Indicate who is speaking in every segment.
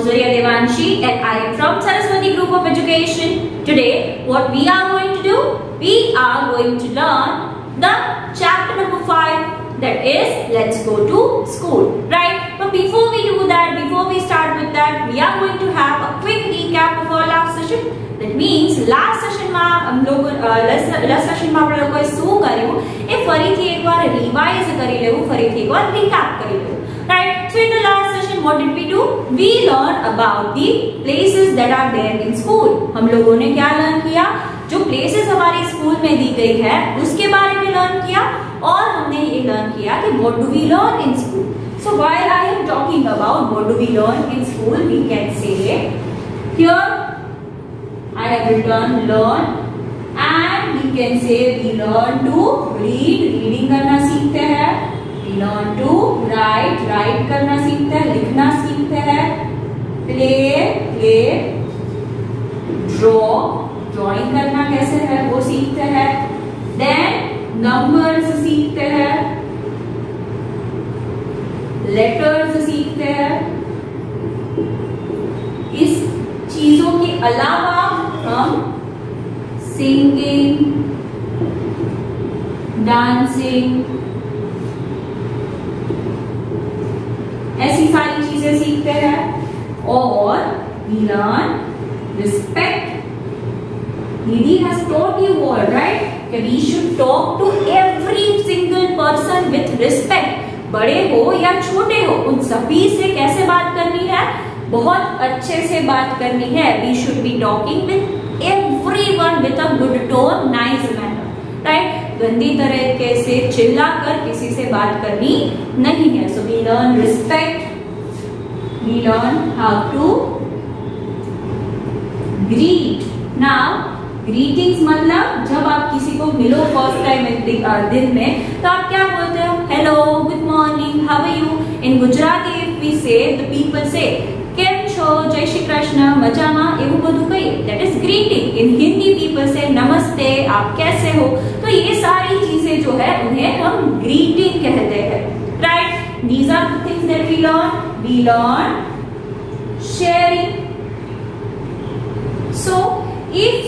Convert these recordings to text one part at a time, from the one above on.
Speaker 1: Surya Devanshi and I am from Saraswati Group of Education. Today, what we are going to do? We are going to learn the chapter number 5, that is, let's go to school, right? But before we do that, before we start with that, we are going to have a quick recap of our last session. That means last session માં हम लोग last session માં આપણે લોકોએ શું કર્યું એ ફરીથી એકવાર રિવાઇઝ કરી લેવું, ફરીથી એકવાર રિકેપ કરી લેવું, right? So in the last session what did we do? We learned about the places that are there in school. हम लोगों ने क्या लर्न किया? जो प्लेसेस हमारी स्कूल में दी गई है उसके बारे में लर्न किया और हमने ये लर्न किया कि what do we learn in school. So while I am talking about what do we learn in school, we can say here I have written learn and we can say we learn to read, reading करना सीखते हैं, we learn to write, write करना सीखते हैं, लिखना सीखते हैं, play, play, draw, drawing करना कैसे है वो सीखते हैं, then numbers सीखते हैं, letters सीखते हैं। इस चीजों के अलावा हम सिंगिंग, डांसिंग, ऐसी सारी चीजें सीखते हैं और we learn respect. Didi has taught you all, right? that we should talk to every single person with respect. बड़े हो या छोटे हो उन सभी से कैसे बात करनी है? बहुत अच्छे से बात करनी है। We should be talking with everyone with a good tone, nice manner, right? गंदी तरीके से चिल्लाकर किसी से बात करनी नहीं है। So we learn respect. We learn how to greet. Now greetings मतलब जब आप किसी को मिलो फर्स्ट टाइम दिन में तो आप क्या बोलते हो? Hello, good morning, how are you? In Gujarati if we say, the people say કેમ છો, જય શ્રી કૃષ્ણ, મજામાં, એવું બધું કહીએ, that is greeting. in Hindi people say नमस्ते, आप कैसे हो? तो ये सारी चीजें जो है उन्हें हम greeting कहते हैं, right? These are the things that we learn. We learn sharing. So if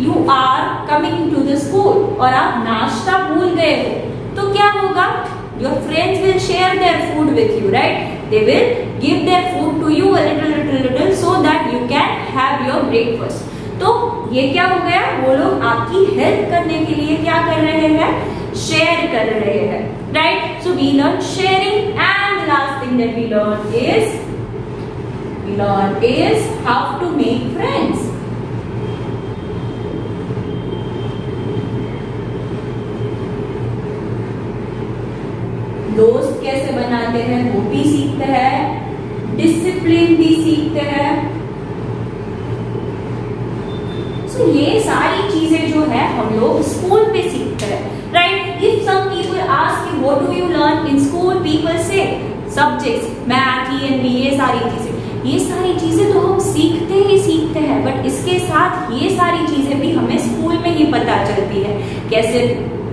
Speaker 1: you are coming to the school और आप नाश्ता भूल गए हो तो क्या होगा? Your friends will share their food with you, right? They will give their food to you a little so that you can have your breakfast. तो ये क्या हो गया? वो लोग आपकी हेल्प करने के लिए क्या कर रहे हैं? शेयर कर रहे हैं, right? So we learn sharing, and the last thing that we learn is how to make friends. दोस्त कैसे बनाते हैं वो भी सीखते हैं, डिसिप्लिन भी सीखते हैं। So ये सारी चीजें जो है हम लोग स्कूल पे सीखते हैं, right? If some people ask you what do you learn in school, people say subjects, math, ENV, ये सारी चीजें तो हम सीखते ही सीखते हैं, बट इसके साथ ये सारी चीजें भी हमें स्कूल में ही पता चलती है। कैसे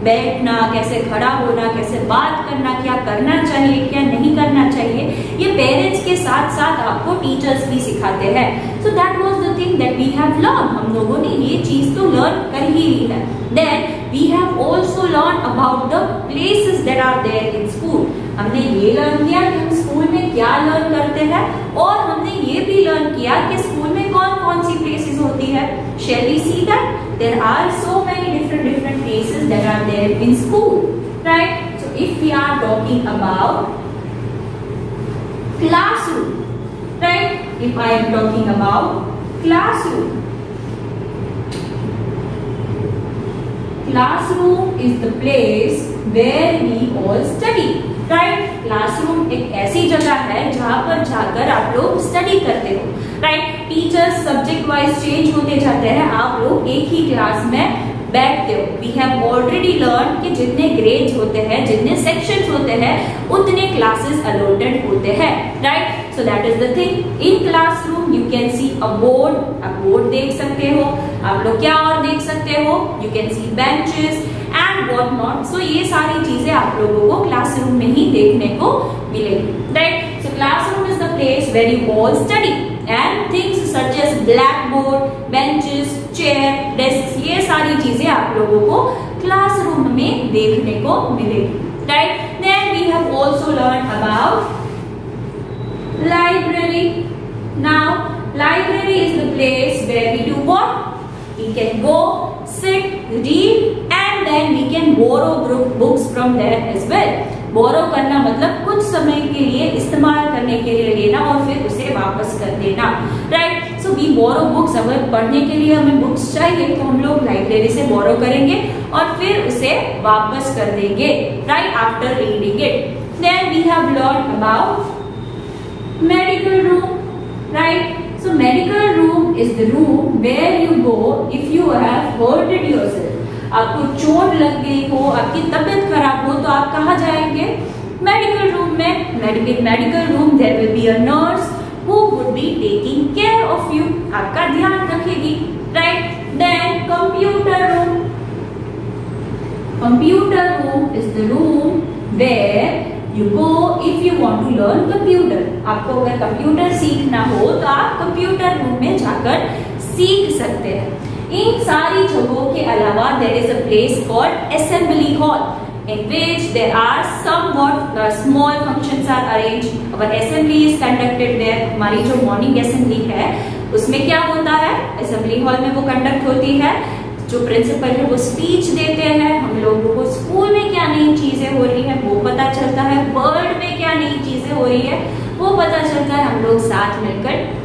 Speaker 1: बैठना, कैसे खड़ा होना, कैसे बात करना, क्या करना चाहिए, क्या नहीं करना चाहिए, ये पेरेंट्स के साथ साथ आपको टीचर्स भी सिखाते हैं। So that was the thing that we have learn. हम लोगों ने ये चीज तो लर्न कर ही ली है। Then we have also learn about the places that are there in school. हमने ये लर्न किया कि हम स्कूल में क्या लर्न करते हैं और हमने ये भी लर्न किया कि स्कूल में कौन कौन सी प्लेसेस होती है। Shall we see that? There are so many different places that are there in school, right? So if we are talking about classroom, right? If I am talking about classroom, classroom is the place where we all study, right? Classroom एक ऐसी जगह है जहां पर जाकर आप लोग study करते हो, right? Teachers subject wise change होते जाते हैं, आप लोग एक ही क्लास में बैठते हो। वी हैव ऑलरेडी लर्न कि जितने ग्रेड्स होते हैं, जितने सेक्शंस होते हैं, उतने क्लासेस अलॉटेड होते हैं, right? So that is the thing. In classroom you can C a board, आप बोर्ड देख सकते हो। आप लोग क्या और देख सकते हो? You can see benches and what not. So ये सारी चीजें आप लोगों को क्लासरूम में ही देखने को मिलेगी, right? So classroom is the place where you all study. And things such as blackboard, benches, chair, desk, ये सारी चीजें आप लोगों को क्लासरूम में देखने को मिलेगी, right. Then we have also learn about library. Now library is the place where we do what? We can go, sit, read and then we can borrow books from there as well. Borrow करना मतलब कुछ समय के लिए इस्तेमाल करने के लिए लेना और फिर उसे वापस कर देना, right? So we borrow books. अगर पढ़ने के लिए हमें बुक्स चाहिए तो हम लोग लाइब्रेरी से borrow करेंगे और फिर उसे वापस कर देंगे, right? After reading it. Then we have learned about medical room, right? So medical room is the room where you go if you have hurted yourself. आपको चोट लग गई हो, आपकी तबीयत खराब हो तो आप कहाँ जाएंगे? मेडिकल रूम में। Medical room there will be a nurse who would be taking care of you. आपका ध्यान रखेगी, right? Then computer room. Computer room is the room where you go if you want to learn computer. आपको अगर computer सीखना हो तो आप computer room में जाकर सीख सकते हैं। इन सारी जगहों के अलावा there is a place called assembly hall in which there are somewhat small functions are arranged. Our assembly is conducted there. हमारी जो मॉर्निंग असेंबली है उसमें क्या होता है? असेंबली हॉल में वो कंडक्ट होती है। जो प्रिंसिपल है वो स्पीच देते हैं, हम लोगों को स्कूल में क्या नई चीजें हो रही है वो पता चलता है, वर्ल्ड में क्या नई चीजें हो रही है वो पता चलता है। हम लोग साथ मिलकर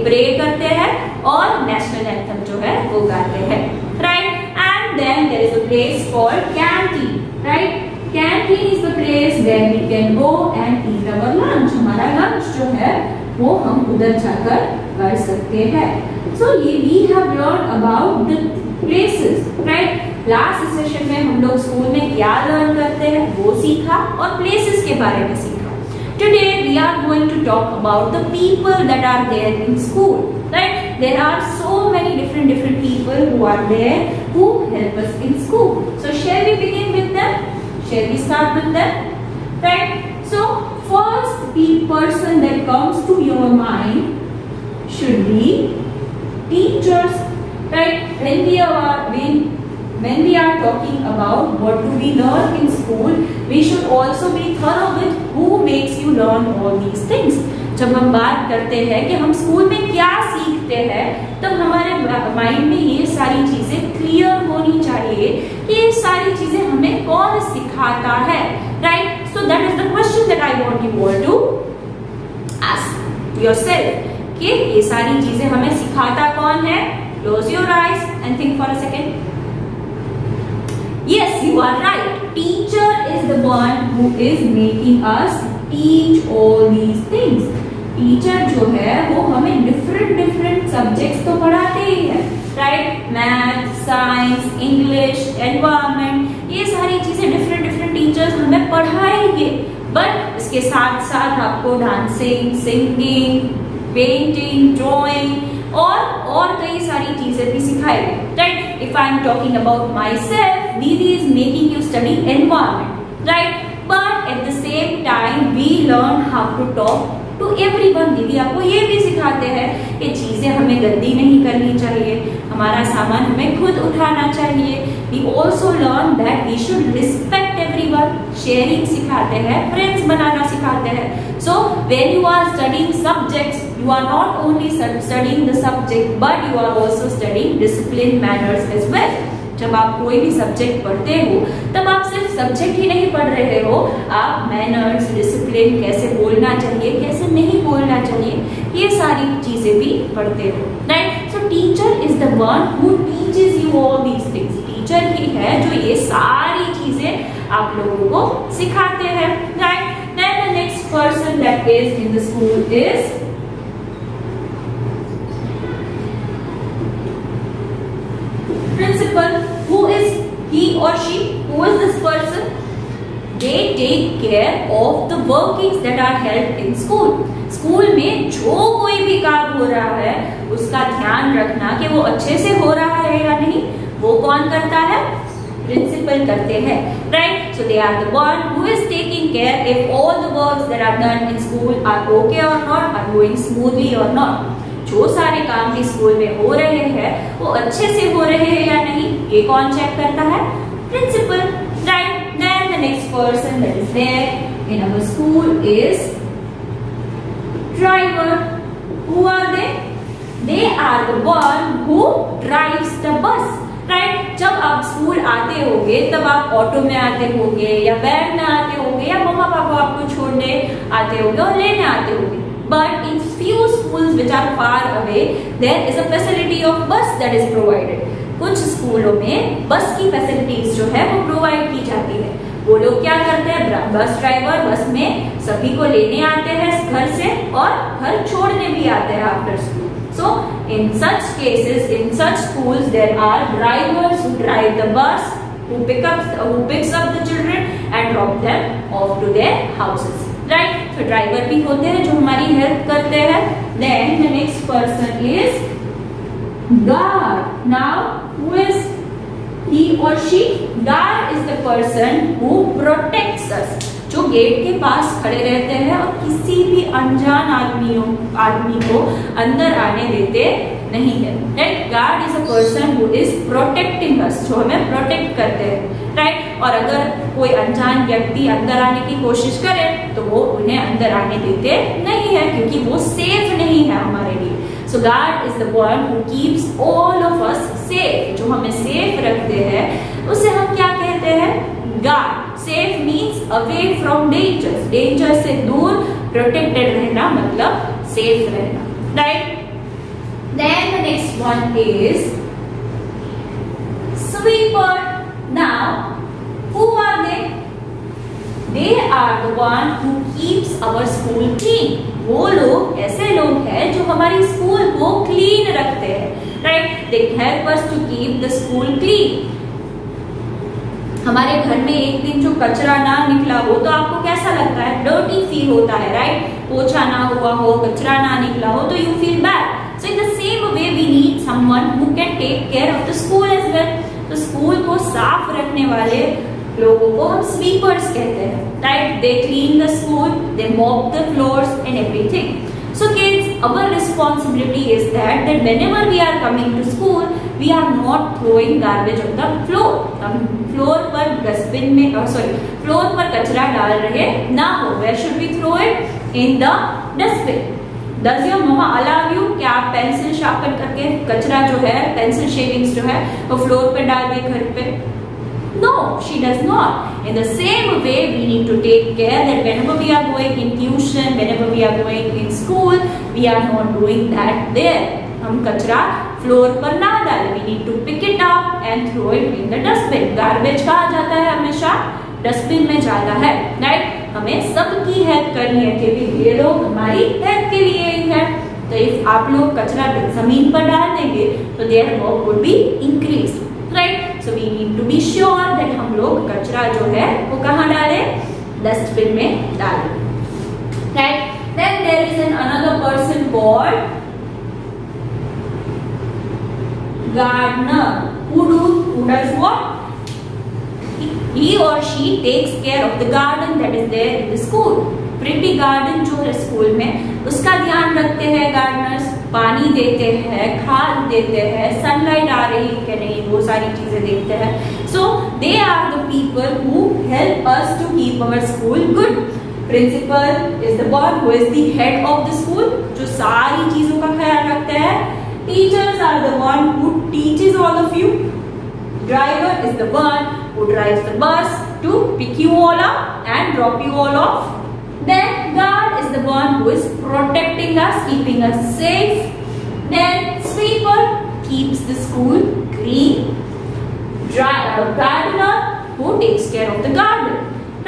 Speaker 1: प्रे करते हैं और नेशनल एंथम जो है वो गाते हैं, right. And then there is a place called canteen, right. Canteen is the place where we can go and eat our lunch. हमारा लंच जो है वो हम उधर जाकर कर सकते हैं। सो ये we have learn about the places, right. Last session में हम लोग स्कूल में क्या लर्न करते हैं वो सीखा और प्लेसेस के बारे में सीखा। Today we are going to talk about the people that are there in school, right? There are so many different people who are there who help us in school. So shall we begin with them? Shall we start with them? Right? So first person that comes to your mind should be teachers, right? When we are talking about what do we learn in school, we should also be thorough with who makes you learn all these things. जब हम बात करते हैं कि हम school में क्या सीखते हैं तब हमारे माइंड में ये सारी चीजें क्लियर होनी चाहिए कि ये सारी चीजें हमें कौन सिखाता है, right. So that is the question that I want you all to ask yourself कि ये सारी चीजें हमें सिखाता कौन है। Close your eyes and think for a second. Yes, you are right. Teacher is the one who is making us teach all these things. Teacher जो है वो हमें different subjects तो पढ़ाते ही है, right? Math, Science, English, Environment, ये सारी चीजें different teachers हमें पढ़ाएंगे। But इसके साथ आपको dancing, singing, painting, drawing और कई सारी चीजें भी सिखाएंगे, right? If I am talking about myself, Didi is making you study environment, right? But at the same time, we learn how to talk to everyone. दीदी आपको ये भी सिखाते हैं कि चीजें हमें गंदी नहीं करनी चाहिए, हमारा सामान हमें खुद उठाना चाहिए। We also learn that we should respect everyone. Sharing सिखाते हैं, friends बनाना सिखाते हैं। So when you are studying subjects, you are not only studying the subject, but you are also studying discipline, manners as well. जब आप कोई भी subject पढ़ते हो तब आप सिर्फ सब्जेक्ट ही नहीं पढ़ रहे हो, आप मैनर्स, डिसिप्लिन, कैसे बोलना चाहिए, कैसे नहीं बोलना चाहिए, ये सारी चीजें भी पढ़ते हो, right. So teacher is the one who teaches you all these things. Teacher ही है जो ये सारी चीजें आप लोगों को सिखाते हैं, right. Then the next person that is in the school is principal. Who is he or she? Who is this person? They take care of the workings that are held in school. School में जो कोई भी काम हो रहा है उसका ध्यान रखना कि वो अच्छे से हो रहा है या नहीं, वो कौन करता है? प्रिंसिपल करते हैं, right? So they are the one who is taking care if all the works that are done in school are okay or not, are going smoothly or not. जो सारे काम भी स्कूल में हो रहे हैं वो अच्छे से हो रहे हैं या नहीं, ये कौन चेक करता है? Principal, right? Then the next person that is there in our school is driver. Who are they? They are the one who drives the bus, right? जब आप स्कूल आते होगे तब आप ऑटो में आते होगे या वैन में आते होगे या मम्मा पापा आपको छोड़ने आते होगे और लेने आते होगे. But in few schools which are far away, there is a facility of bus that is provided. कुछ स्कूलों में बस की फैसिलिटीज जो है वो प्रोवाइड की जाती है. वो लोग क्या करते हैं? बस ड्राइवर बस में सभी को लेने आते हैं घर से और घर छोड़ने भी आते हैं after school. So in such cases, in such schools, there are drivers who drive the bus, who picks up the children and drop them off to their houses, right? So driver भी होते हैं जो हमारी help करते हैं. Then the next person is guard. Now who is he or she? Guard is the person who protects us. जो gate के पास खड़े रहते हैं और किसी भी अनजान आदमी को अंदर आने देते नहीं है. Right? Guard is a person who is protecting us, जो हमें प्रोटेक्ट करते हैं. राइट? और अगर कोई अनजान व्यक्ति अंदर आने की कोशिश करे तो वो उन्हें अंदर आने देते नहीं है क्योंकि वो सेफ नहीं है हमारे लिए. So guard is the one who keeps all of us safe. जो हमें सेफ रखते हैं उसे हम क्या कहते हैं? Guard. Safe means away from danger. Danger से दूर, प्रोटेक्टेड रहना मतलब सेफ रहना. Right? Then the next one is sweeper. Now who are they? They are the one who keeps our school clean. वो लोग ऐसे लोग हैं जो हमारी स्कूल को क्लीन रखते हैं. Right? They help us to keep the school clean. हमारे घर में एक दिन जो कचरा ना निकला हो तो आपको कैसा लगता है? डर्टी फील होता है. राइट? पोछा ना हुआ हो, कचरा ना निकला हो तो you feel bad. So in the same way we need someone who can take care of the school as well. तो स्कूल को साफ रखने वाले लोगों को हम स्वीपर्स कहते हैं. Right? They clean the school, they mop the floors and everything. So kids, our responsibility is that whenever we are coming to school, we are not throwing garbage on the floor. हम floor पर dustbin में floor पर कचरा डाल रहे ना हो. Where should we throw it? In the dustbin. Does your mama allow you कि आप पेंसिल शार्पन करके कचरा जो है, पेंसिल शेविंग्स जो है वो फ्लोर पे डाल दे घर पे? No, she does not. In the same way, we need to take care that whenever we are going in tuition, whenever we are going in school, we are not doing that there. हम कचरा floor पर ना डालें. We need to pick it up and throw it in the dustbin. Garbage कहाँ जाता है? हमेशा dustbin में जाता है. राइट? हमें सबकी हेल्प करनी है क्योंकि ये लोग हमारी हेल्प के लिए ही है. तो इफ आप लोग कचरा जमीन पर डाल देंगे तो their work would be increased. Right? So we need to be sure that हम लोग कचरा जो है वो कहाँ डालें? डस्टबिन में डालें. Right? Then there is another person called gardener. Who does what? He or she takes care of the garden that is there in the school. Pretty garden जो है स्कूल में उसका ध्यान रखते हैं गार्डनर्स. पानी देते हैं, खाद देते हैं, सनलाइट आ रही है कि नहीं, वो सारी चीजें देखते हैं. So they are the people who help us to keep our school good. Principal is the one who is the head of the school, जो सारी चीजों का ख्याल रखते हैं. Teachers are the one who teaches all of you. Driver is the one who drives the bus to pick you all up and drop you all off. Then guard is the one who is protecting us, keeping us safe. Then sweeper keeps the school clean. Gardener who takes care of the garden.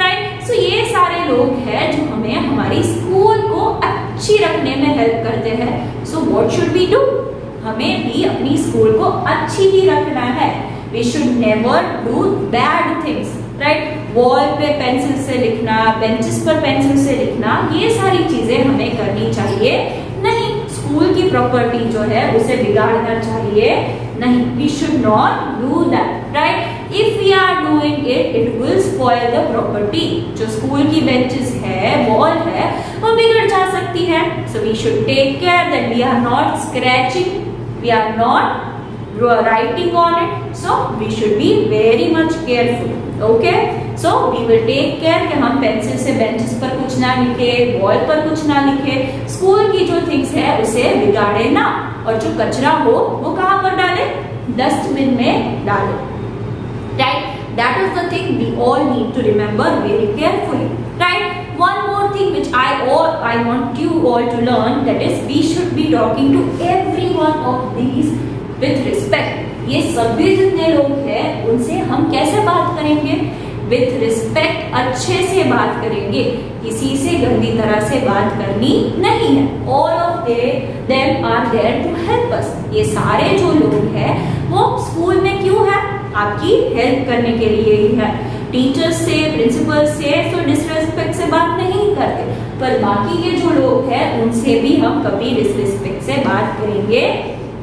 Speaker 1: Right? So ये सारे लोग हैं जो हमें हमारी school को अच्छी रखने में हेल्प करते हैं. So what should we do? हमें भी अपनी स्कूल को अच्छी ही रखना है. We should never do bad things. Right? Wall पे पेंसिल से लिखना, बेंचेस पर पेंसिल से लिखना, ये सारी चीजें हमें करनी चाहिए नहीं. स्कूल की प्रॉपर्टी जो है उसे बिगाड़ना चाहिए नहीं. We should not do that. Right? If we are doing it, it will spoil the property. जो स्कूल की बेंचेस है, वॉल है, वो बिगड़ जा सकती है. So we should take care that we are not scratching, we are not writing on it. So we should be very much careful. Okay? So we will take care कि हम pencil से benches पर कुछ ना लिखे, wall पर कुछ ना लिखे, स्कूल की जो थिंग्स है उसे बिगाड़े ना, और जो कचरा हो वो कहाँ पर डाले? डस्टबिन में डाले. Right? That is the thing we all need to remember very carefully. Right? One more thing which I want you all to learn, that is we should be talking to every one of these with respect. ये सभी जितने लोग हैं उनसे हम कैसे बात करेंगे? With respect, अच्छे से बात करेंगे, किसी से गंदी तरह से बात करनी नहीं है. All of them are there to help us. ये सारे जो लोग हैं वो स्कूल में क्यों है? आपकी हेल्प करने के लिए ही है. टीचर्स से, प्रिंसिपल से तो डिसरिस्पेक्ट से बात नहीं करते, पर बाकी के जो लोग हैं उनसे भी हम कभी डिसरिस्पेक्ट से बात करेंगे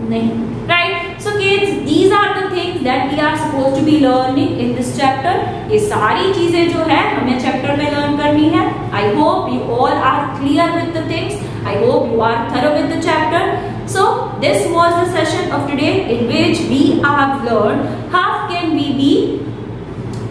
Speaker 1: नहीं. Right? So kids, these are the things that we are supposed to be learning in this chapter. ये सारी चीजें जो है हमें चैप्टर में लर्न करनी है. I hope you all are clear with the things. I hope you are thorough with the chapter. So this was the session of today in which we have learned how can we be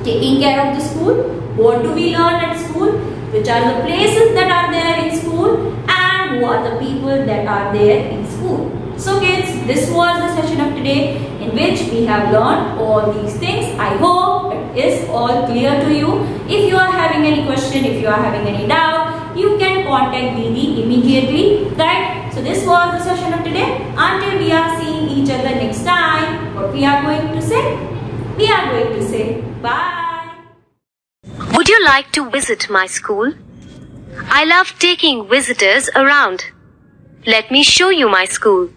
Speaker 1: taking care of the school, what do we learn at school, which are the places that are there in school, and who are the people that are there in school. So kids, this was the session of today in which we have learned all these things. I hope it is all clear to you. If you are having any question, if you are having any doubt, you can contact Didi immediately. Right? So this was the session of today. Until we are seeing each other next time, what we are going to say? We are going to say bye.
Speaker 2: Would you like to visit my school? I love taking visitors around. Let me show you my school.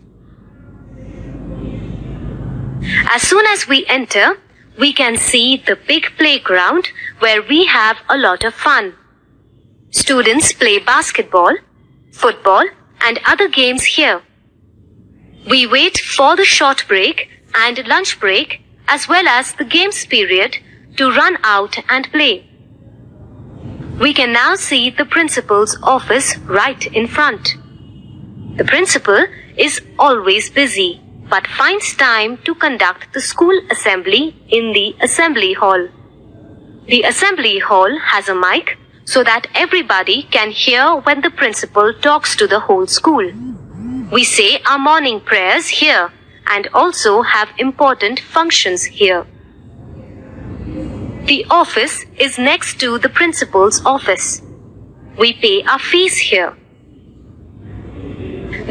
Speaker 2: As soon as we enter, we can see the big playground where we have a lot of fun. Students play basketball, football, and other games here. We wait for the short break and lunch break as well as the games period to run out and play. We can now see the principal's office right in front. The principal is always busy, but finds time to conduct the school assembly in the assembly hall. The assembly hall has a mic so that everybody can hear when the principal talks to the whole school. We say our morning prayers here and also have important functions here. The office is next to the principal's office. We pay our fees here.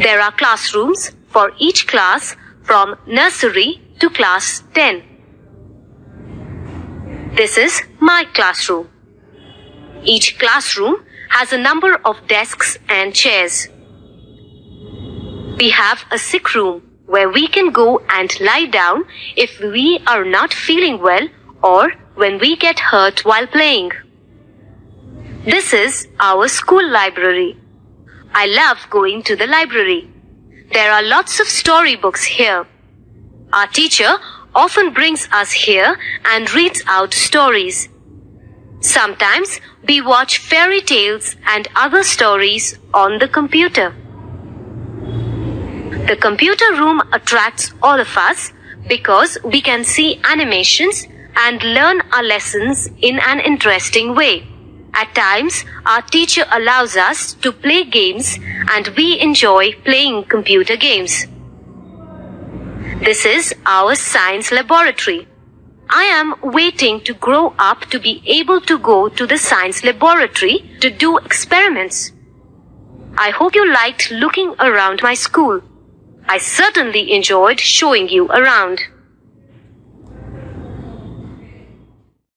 Speaker 2: There are classrooms for each class from nursery to class 10. This is my classroom. Each classroom has a number of desks and chairs. We have a sick room where we can go and lie down if we are not feeling well or when we get hurt while playing. This is our school library. I love going to the library. There are lots of storybooks here. Our teacher often brings us here and reads out stories. Sometimes we watch fairy tales and other stories on the computer. The computer room attracts all of us because we can see animations and learn our lessons in an interesting way. At times, our teacher allows us to play games and we enjoy playing computer games. This is our science laboratory. I am waiting to grow up to be able to go to the science laboratory to do experiments. I hope you liked looking around my school. I certainly enjoyed showing you around.